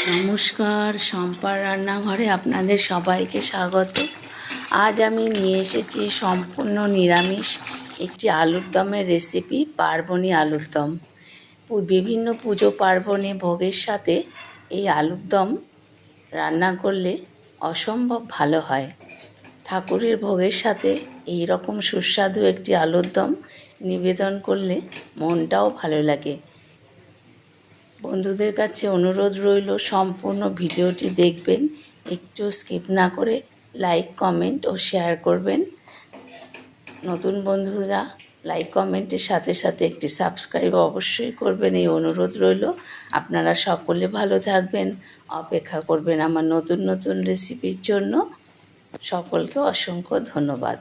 নমস্কার, শম্পার রান্নাঘরে আপনাদের সবাইকে স্বাগত। আজ আমি নিয়ে এসেছি সম্পূর্ণ নিরামিষ একটি আলুর দমের রেসিপি, পার্বণী আলুর দম। বিভিন্ন পুজো পার্বণে ভোগের সাথে এই আলুর দম রান্না করলে অসম্ভব ভালো হয়। ঠাকুরের ভোগের সাথে এই রকম সুস্বাদু একটি আলুর দম নিবেদন করলে মনটাও ভালো লাগে। বন্ধুদের কাছে অনুরোধ রইল সম্পূর্ণ ভিডিওটি দেখবেন, একটু স্কিপ না করে লাইক, কমেন্ট ও শেয়ার করবেন। নতুন বন্ধুরা লাইক কমেন্টের সাথে সাথে একটি সাবস্ক্রাইব অবশ্যই করবেন, এই অনুরোধ রইল। আপনারা সকলে ভালো থাকবেন, অপেক্ষা করবেন আমার নতুন নতুন রেসিপির জন্য। সকলকে অসংখ্য ধন্যবাদ।